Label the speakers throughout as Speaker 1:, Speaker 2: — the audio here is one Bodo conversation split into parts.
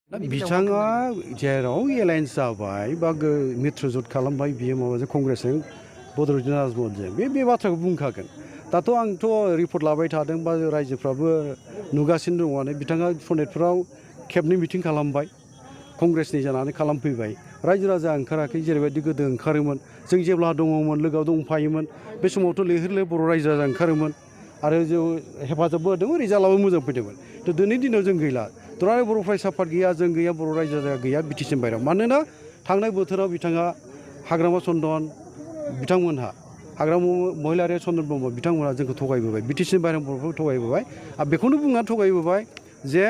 Speaker 1: बिथाङा जेराव एलायन्स जाबाय बा मित्रजोट खालामबाय बियो माबाजों कंग्रेसजों बदरुद्दिन राजमहलजों बे बाथ्राखौ बुंखागोन। दाथ' आंथ' रिपर्ट लाबाय थादों बा रायजोफ्राबो नुगासिनो दङआनो बिथाङा सनितपुराव खेबनै मिटिं खालामबाय कंग्रेसनि जानानै खालामफैबाय। रायजो राजा ओंखाराखै जेरैबायदि गोदो ओंखारोमोन जों जेब्ला दङमोन लोगोआव दंफायोमोन बे समावथ' लैहोर लैहोर बर' रायजो राजा ओंखारोमोन आरो जों हेफाजाबबो होदोंमोन रिजाल्टआबो मोजां फैदोंमोन। दिनैनि दिनाव जों गैला दुलाराय बर' फरायसा आफाद गैया जों गैया बर' रायजो राजा गैया बिटिसिनि बाहेरायाव। मानोना थांनाय बोथोराव बिथाङा हाग्रामा चन्दन बिथांमोनहा हाग्रामा महिलारि चन्दन ब्रह्म बिथांमोनहा जोंखौ थगायबोबाय बिटिसिनि बाहेरायाव बर'फोरखौ थगायबोबाय आरो बेखौनो बुंनानै थगायबोबाय जे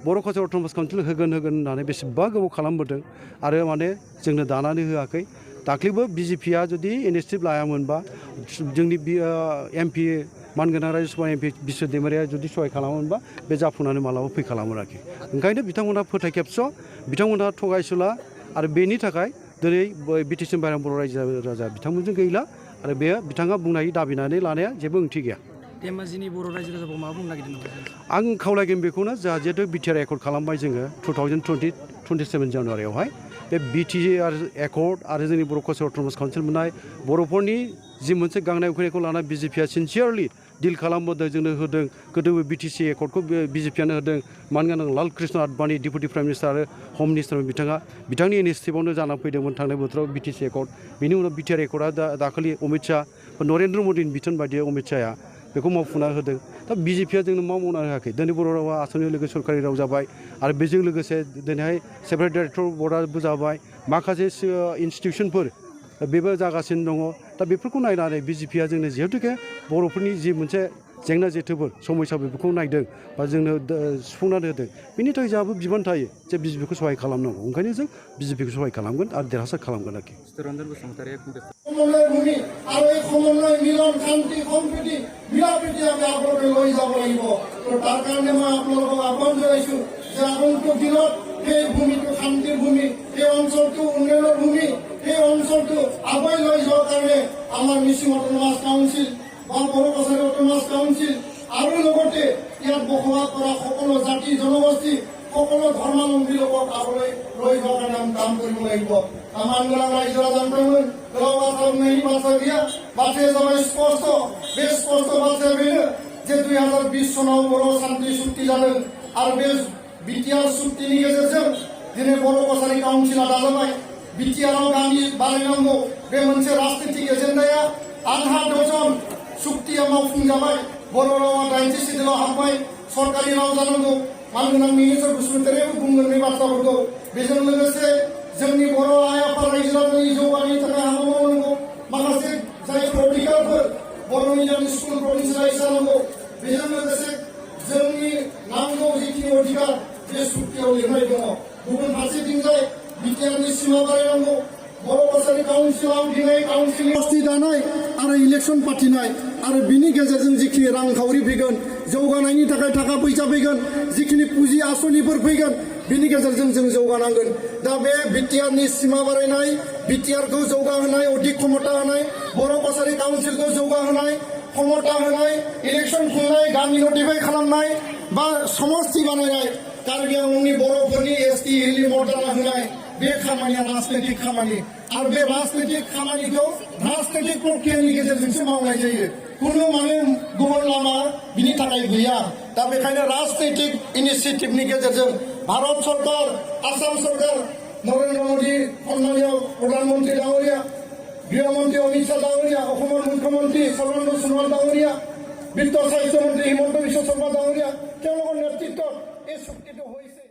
Speaker 1: बर' कालचार अट'नमास काउन्सिल होगोन होननानै बेसेबा गोबाव खालामबोदों आरो माने जोंनो दानानै होआखै। दाख्लैबो बिजेपिया जुदि इनिसियेटिभ लायामोनबा जोंनि एमपि मानगोनां रायजोसभा एमपि बिश्व दैमारिया जुदि सहाय खालामोनबा बे जाफुंनानै मालाबा फैखालामाखै। ओंखायनो बिथांमोनहा फोथाय खेबस' बिथांमोनहा थगायसुला आरो बेनि थाखाय दिनै बिटिसिनि बाहेरायाव बर' रायजो राजा बिथांमोनजों गैला आरो बे बिथाङा बुंनाय दाबिनानै लानाया जेबो ओंथि गैया।
Speaker 2: धेमाजिनि बर' रायजो राजाखौ मा बुंनो नागिरदों?
Speaker 1: आं खावलायगोन बेखौनो जोंहा जिहेतु बिटिआर एकर्ड खालामबाय जोङो 2027 जानुवारियावहाय बे बिटिआर एकर्ड आरो जोंनि बर' कालचार अट'नमास काउन्सिल मोननाय बर'फोरनि जि मोनसे गांनाय उखैनायखौ लाना बिजेपिया सिनसियारलि डिल खालामबोदों जोंनो होदों। गोदोबो बिटिसि एकर्डखौ बिजेपियानो होदों। मानगोनां Lal Krishna आडबाणी deputy prime minister आरो हम मिनिस्टार बिथाङा बिथांनि इनिसियेटिभआवनो जानानै फैदोंमोन थांनाय बोथोराव बिटिसि एकर्ड। बिनि उनाव बिटिआर एकर्डआ दाखालि अमित शाह नरेन्द्र मदिनि बिथोन बायदियै अमित शाहआ बेखौ मावफुंना होदों। दा बिजेपिया जोंनो मा मावना होआखै। दिनै बर' रावा आसामनि लोगो सरकारि राव जाबाय आरो बेजों लोगोसे दिनैहाय सेपारेट डाइरेक्टर बर्डआबो जाबाय माखासे इनस्टिटिउसनफोर बेबो जागासिनो दङ। दा बेफोरखौ नायनानै बिजेपिया जोंनो जिहेतुके बर'फोरनि जि मोनसे जेंना जेथोफोर समयसा बेफोरखौ नायदों बा जोंनो सुफुंनानै होदों। बेनि थाखाय जोंहाबो बिबान थायो जे बिजेपिखौ सहाय खालामनांगौ। ओंखायनो जों बिजेपिखौ सहाय खालामगोन आरो देरहासार खालामगोन आरोखि।
Speaker 3: সমন্বয় মিলন শান্তি সম্প্ৰীতি মিলাপ্ৰীতি আমি আপোনালোকে লৈ যাব লাগিব। তাৰ কাৰণে মই আপোনালোকক আহ্বান জনাইছো যে আগন্তুক দিনত সেই ভূমিটো শান্তিৰ ভূমি, সেই অঞ্চলটো উন্নয়নৰ ভূমি, সেই অঞ্চলটো আগুৱাই লৈ যোৱাৰ কাৰণে আমাৰ মিচিং অট'নমাছ কাউন্সিল বা বড়ো কাছাৰী অট'নমাছ কাউন্সিল আৰু লগতে ইয়াত বসবাস কৰা সকলো জাতি জনগোষ্ঠী সকলো ধৰ্মাৱলম্বী লোকক আগলৈ লৈ যোৱাৰ কাৰণে আমি কাম কৰিব লাগিব। আমাৰ ৰাইজৰ ৰাজনৈতিক बाथ्राया जाबाय स्पष्ट। बे स्पष्ट बाथ्राया बेनो जे 2020 सनाव बर' शान्ति चुक्ति जादों आरो बे बिटिआर चुक्तिनि गेजेरजों दिनै बर' काछारी काउन्सिला दाजाबाय। बिटिआराव गामि बानायनांगौ बे मोनसे राजनितिक एजेन्डाया आधा डजन चुक्तिया मावफुंजाबाय। बर' रावा 80 सिडिउलाव हाबबाय। सरकारि राव जानांगौ। मानगोनां मिनिस्टार बसुमतारियाबो बुंगोन बे बाथ्राफोरखौ। बेजों लोगोसे जोंनि बर' आइ आफा रायजो राजानि जौगानायनि थाखाय हाबा मावनांगौ। माखासे जायफोर अधिकारफोर बर' मिडियामनि स्कुल प्रभिन्सियेलाइज जानांगौ। बेजों लोगोसे जोंनि नांगौ जिखिनि अधिकार बे चुक्तियाव लिरनाय दङ। गुबुन फारसेथिंजाय बिटिआरनि सिमा बारायनांगौ। बर' काछारी काउन्सिलाव दिनै काउन्सिल बस्ति दानाय आरो इलेक्सन फाथिनाय आरो बिनि गेजेरजों जिखिनि रांखावरि फैगोन जौगानायनि थाखाय थाखा फैसा फैगोन जिखिनि पुंजि आसनिफोर फैगोन बिनि गेजेरजों जों जौगानांगोन। दा बे बिटिआरनि सिमा बारायनाय बिटिआरखौ जौगाहोनाय अधिक क्षमता होनाय बर' काछारी काउन्सिलखौ जौगाहोनाय क्षमता होनाय इलेक्सन खुंनाय गामि नटिफाइ खालामनाय बा समस्ति बानायनाय कार्बि आंलंनि बर'फोरनि एसटि हिलनि मर्दाना होनाय बे खामानिया राजनैतिक खामानि आरो बे राजनैतिक खामानिखौ राजनैतिक प्रक्रियानि गेजेरजोंसो मावनाय जायो। कुनु माने गुबुन लामा बिनि थाखाय गैया। दा बेखायनो राजनैतिक इनिसियेटिभनि गेजेरजों भारत सरकार आसाम सरकार नरेन्द्र मोदी सम्मानीय प्रधानमन्त्री डाঙৰীয়া गृहमन्त्री अमित शाह डाঙৰীয়া অসমৰ মুখ্যমন্ত্ৰী সৰ্বানন্দ সোণোৱাল ডাঙৰীয়া বিত্ত স্বাস্থ্য মন্ত্ৰী হিমন্ত বিশ্ব শৰ্মা ডাঙৰীয়া তেওঁলোকৰ নেতৃত্বত এই চুক্তিটো হৈছে।